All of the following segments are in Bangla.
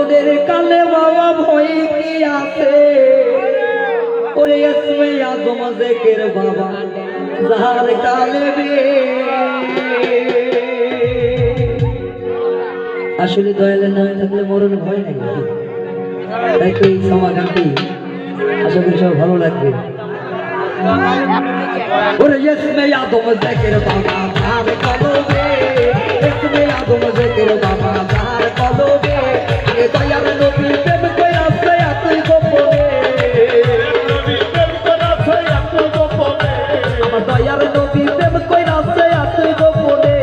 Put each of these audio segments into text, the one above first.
মরণের কালে বাবা ভয় কি আছে ওরে ইসমে আজম জিকির বাবা যার কালে আসলে দয়ালের নামে থাকলে মরণ ভয় নাই তাই তো এই সমাধানটি আশা করি সব ভালো লাগবে ওরে ইসমে আজম জিকির বাবা যার কলবে ইসমে আজম জিকির বাবা যার কলবে এ দয়ার নবী প্রেম কইরাছে এতই গোপনে আমার দয়ার নবী প্রেম কইরাছে এতই গোপনে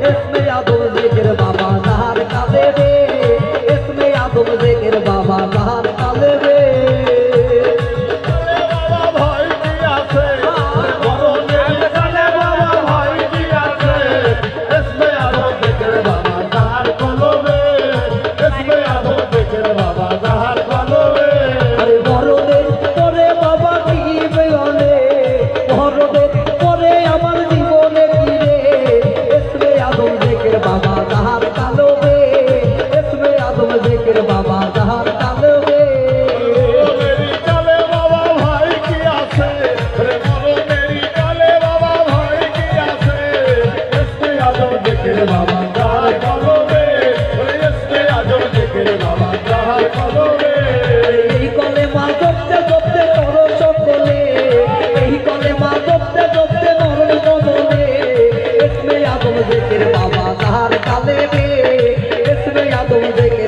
ইসমে আজম জিকির বাবা যার কলবে ইসমে আজম জিকির বাবা যার কলবে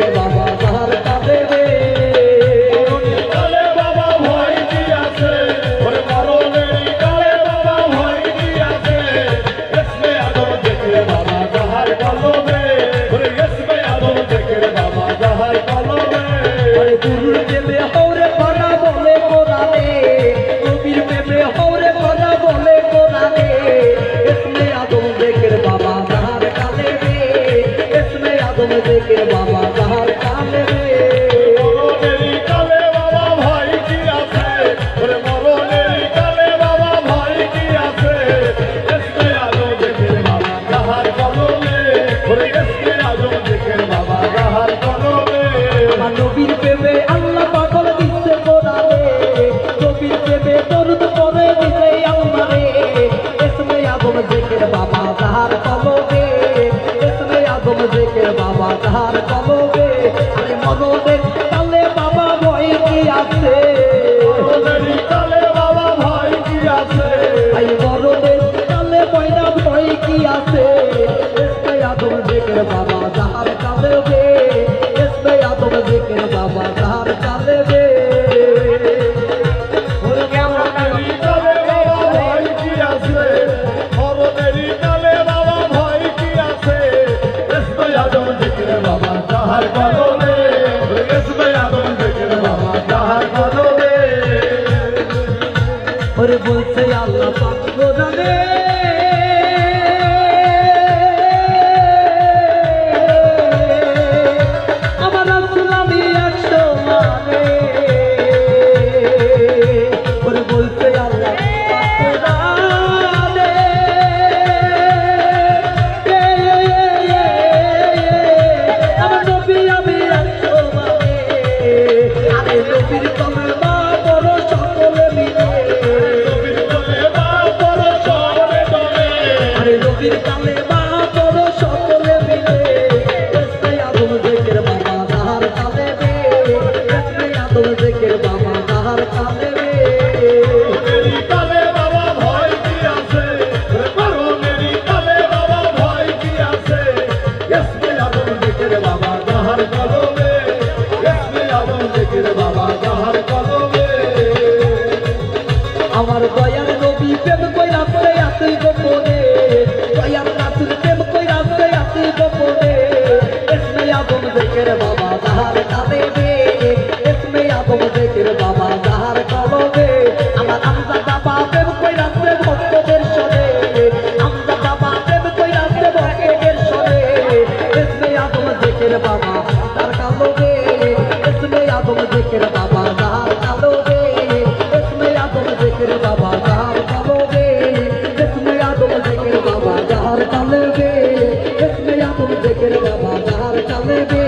বাবা যার কালে মরণের কালে বাবা ভয় কি আছে ওরে মরণের কালে বাবা ভয় কি আছে ইসমে আজম জিকির বাবা যার কলবে ওরে ইসমে আজম জিকির বাবা যার কলবে আমার নবীর প্রেমে আল্লাহ পাগল দিচ্ছে কোরআনে নবীর প্রেমে দরুদ পড়ে দিছে আমারে ইসমে আজম জিকির বাবা যার কলবে ইসমে আজম জিকির বাবা যার কলবে আরে মরণের কালে বাবা ভয় কি আছে মরণের কালে বাবা ভয় কি আছে আই মরণের কালে বয়না ভয় কি আছে ইসমে আজম জিকির বাবা যার কলবে ইসমে আজম জিকির বাবা যার কলবে ওরে মরণের কালে বাবা ভয় কি আছে মরণের কালে বাবা ভয় কি আছে ইসমে আজম জিকির বাবা যার কলবে ইসমে আজম জিকির বাবা যার কলবে ওরে বলছে আল্লাহ পাক কোরআনে আমার রাসূল আমি 100 মানে ওরে বলছে আল্লাহ পাক কোরআনে আমার নবী আমি 100 মানে আরে নবীর কলমা বড় সকলে মিলে নবীর কালে মা বড় সকলে মিলে ইসমে আজম জিকির বাবা যার কলবে ইসমে আজম জিকির বাবা যার কলবে মরণের কালে বাবা ভয় কি আছে মরণের কালে বাবা ভয় কি আছে ইসমে আজম জিকির বাবা যার কলবে ইসমে আজম জিকির বাবা যার কলবে আমার দয়ার নবী প্রেম কইরাছে এতই গোপনে দয়ার রাসূল প্রেম কইরাছে এতই গোপনে ইসমে আজম জিকির বাবা যার কলবে ইসমে আজম জিকির বাবা যার কলবে আমার আমজাদ বাবা প্রেম কইরাছে ভক্তদের সনে আমজাদ বাবা প্রেম কইরাছে ভক্তদের সনে ইসমে আজম জিকির বাবা যার কলবে ইসমে আজম জিকির বাবা যার কলবে ইসমে আজম জিকির বাবা যার কলবে ইসমে আজম জিকির বাবা যার কলবে ইসমে আজম জিকির বাবা যার কলবে